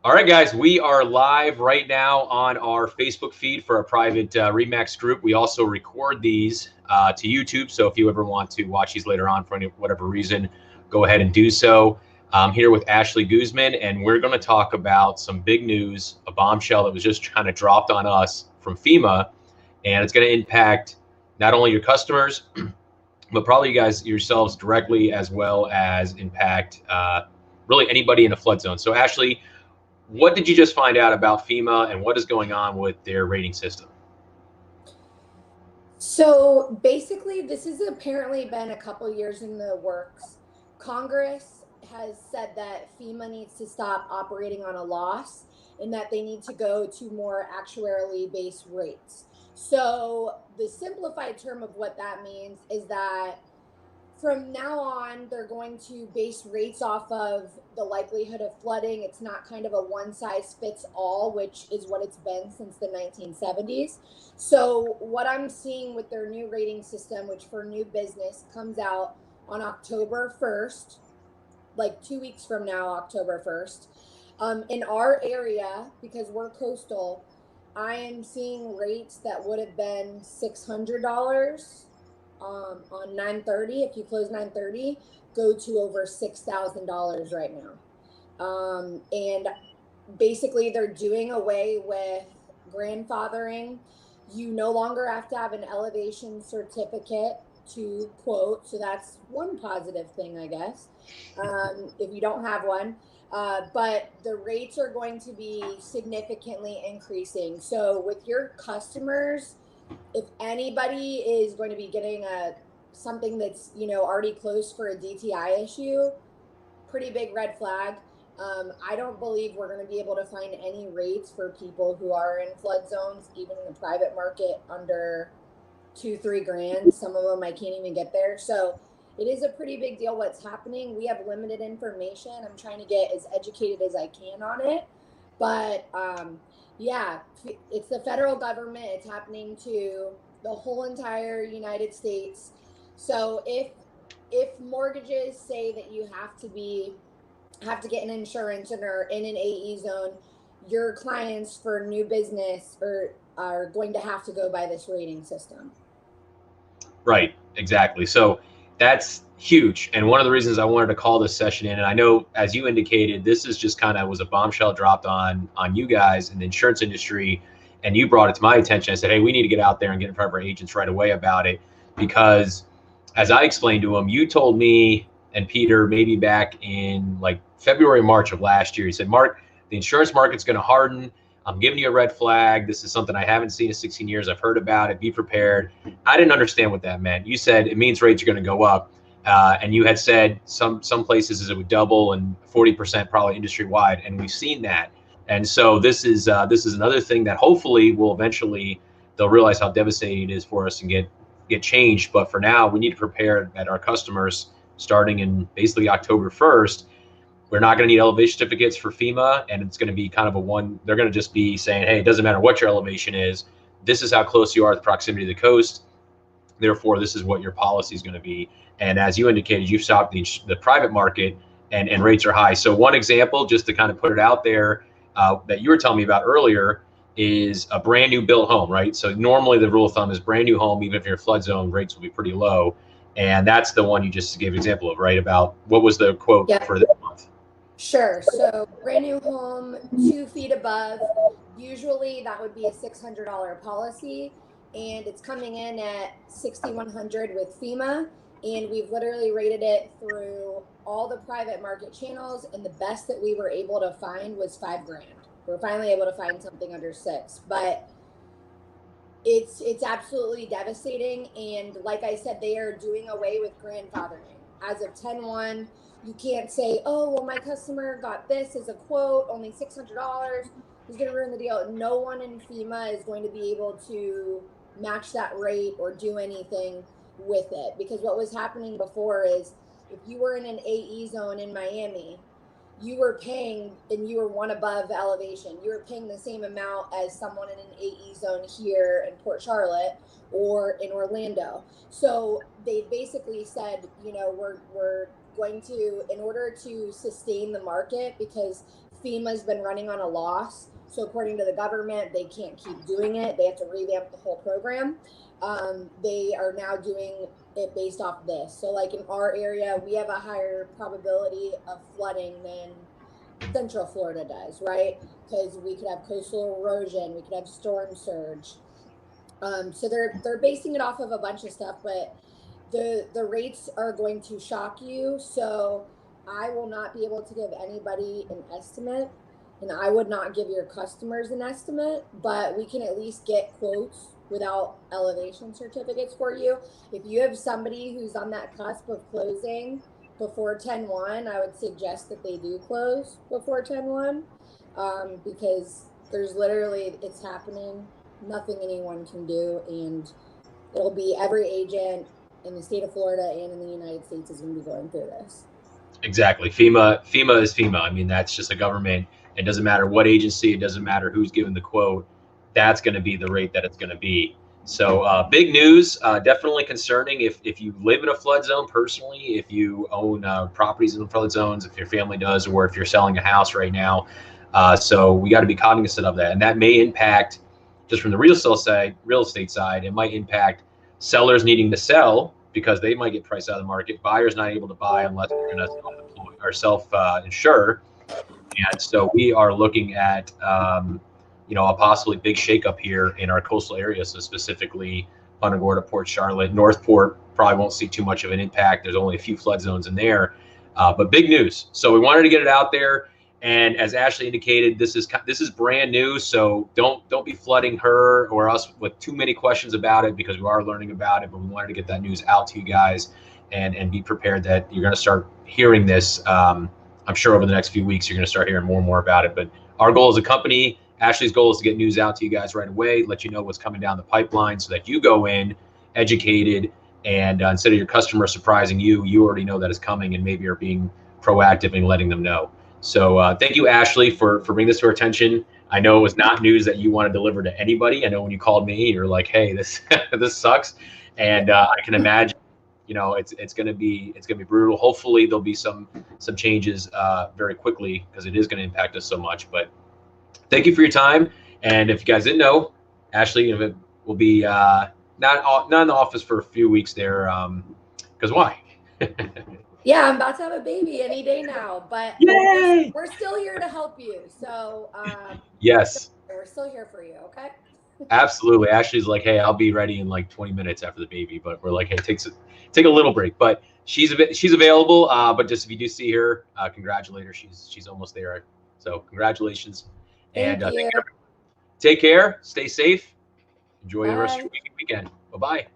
All right, guys, we are live right now on our Facebook feed for our private Remax group. We also record these to YouTube. So if you ever want to watch these later on for whatever reason, go ahead and do so. I'm here with Ashley Guzman, and we're going to talk about some big news, a bombshell that was just kind of dropped on us from FEMA. And it's going to impact not only your customers, but probably you guys yourselves directly, as well as impact really anybody in a flood zone. So, Ashley, what did you just find out about FEMA and what is going on with their rating system? So basically, this has apparently been a couple years in the works. Congress has said that FEMA needs to stop operating on a loss and that they need to go to more actuarially based rates. So, the simplified term of what that means is that from now on, they're going to base rates off of the likelihood of flooding. It's not kind of a one size fits all, which is what it's been since the 1970s. So, what I'm seeing with their new rating system, which for new business comes out on October 1st, like 2 weeks from now, October 1st, in our area, because we're coastal, I am seeing rates that would have been $600 on 930. If you close 930, go to over $6,000 right now. And basically, they're doing away with grandfathering. You no longer have to have an elevation certificate to quote. So that's one positive thing, I guess, if you don't have one. But the rates are going to be significantly increasing. So with your customers, if anybody is going to be getting something that's already closed for a DTI issue, pretty big red flag. I don't believe we're going to be able to find any rates for people who are in flood zones, even in the private market, under 2-3 grand. Some of them I can't even get there. So it is a pretty big deal what's happening. We have limited information. I'm trying to get as educated as I can on it, but yeah, it's the federal government. It's happening to the whole entire United States. So if mortgages say that you have to get an insurance and are in an AE zone, your clients for new business are going to have to go by this rating system. Right, exactly. So that's huge. And one of the reasons I wanted to call this session in, and I know, as you indicated, this is just kind of was a bombshell dropped on you guys in the insurance industry, and you brought it to my attention. I said, hey, we need to get out there and get in front of our agents right away about it, because as I explained to them, you told me and Peter maybe back in like February, March of last year, he said, Mark, the insurance market's going to harden. I'm giving you a red flag. This is something I haven't seen in 16 years. I've heard about it. Be prepared. I didn't understand what that meant. You said it means rates are going to go up. And you had said some places it would double and 40% probably industry wide. And we've seen that. And so this is another thing that hopefully will eventually they'll realize how devastating it is for us and get changed. But for now, we need to prepare that our customers starting in basically October 1st, we're not going to need elevation certificates for FEMA, and it's going to be kind of they're going to just be saying, hey, it doesn't matter what your elevation is. This is how close you are to the proximity to the coast. Therefore, this is what your policy is going to be. And as you indicated, you've stopped the private market, and rates are high. So one example, just to kind of put it out there, that you were telling me about earlier, is a brand new built home, right? So normally the rule of thumb is brand new home, even if you're in a flood zone, rates will be pretty low. And that's the one you just gave an example of, right? About what was the quote for this month? Sure. So brand new home, 2 feet above. Usually that would be a $600 policy, and it's coming in at 6,100 with FEMA. And we've literally rated it through all the private market channels, and the best that we were able to find was 5 grand. We're finally able to find something under six, but it's absolutely devastating. And like I said, they are doing away with grandfathering as of 10/1. You can't say, oh, well, my customer got this as a quote, only $600, he's going to ruin the deal. No one in FEMA is going to be able to match that rate or do anything with it, because what was happening before is if you were in an AE zone in Miami, you were paying, and you were one above elevation, you were paying the same amount as someone in an AE zone here in Port Charlotte or in Orlando. So they basically said, we're going to, in order to sustain the market, because FEMA's been running on a loss. So according to the government, they can't keep doing it. They have to revamp the whole program. They are now doing it based off this. So like in our area, we have a higher probability of flooding than Central Florida does, right? Because we could have coastal erosion, we could have storm surge. So they're basing it off of a bunch of stuff, but the rates are going to shock you. So I will not be able to give anybody an estimate, and I would not give your customers an estimate, but we can at least get quotes without elevation certificates for you. If you have somebody who's on that cusp of closing before 10/1, I would suggest that they do close before 10/1, because there's literally, it's happening, nothing anyone can do, and it'll be every agent in the state of Florida and in the United States is going to be going through this. Exactly. FEMA is FEMA. I mean, that's just a government. It doesn't matter what agency, it doesn't matter who's giving the quote. That's going to be the rate that it's going to be. So big news, definitely concerning if you live in a flood zone personally, if you own properties in flood zones, if your family does, or if you're selling a house right now. So we got to be cognizant of that. And that may impact, just from the real estate side, it might impact sellers needing to sell because they might get priced out of the market. Buyers not able to buy unless they're going to self-employ or self-insure. And so we are looking at, a possibly big shakeup here in our coastal area. So specifically Punta Gorda, Port Charlotte, Northport probably won't see too much of an impact. There's only a few flood zones in there, but big news. So we wanted to get it out there. And as Ashley indicated, this is brand new. So don't be flooding her or us with too many questions about it, because we are learning about it. But we wanted to get that news out to you guys and be prepared that you're going to start hearing this. I'm sure over the next few weeks, you're going to start hearing more and more about it. But our goal as a company, Ashley's goal is to get news out to you guys right away, let you know what's coming down the pipeline so that you go in educated, and instead of your customer surprising you, you already know that it's coming and maybe you're being proactive and letting them know. So thank you, Ashley, for bringing this to our attention. I know it was not news that you want to deliver to anybody. I know when you called me, you're like, hey, this this sucks. And I can imagine, it's going to be brutal. Hopefully there'll be some changes very quickly, because it is going to impact us so much. But thank you for your time. And if you guys didn't know, Ashley will be not in the office for a few weeks there. Because why? Yeah, I'm about to have a baby any day now, but Yay! we're still here to help you. So yes, we're still here for you. Okay. Absolutely. Ashley's like, hey, I'll be ready in like 20 minutes after the baby, but we're like, hey, take a little break. But she's available. But just if you do see her, congratulate her. She's almost there. So congratulations. Thank you. Take care. Stay safe. Enjoy the rest of your weekend. Bye-bye.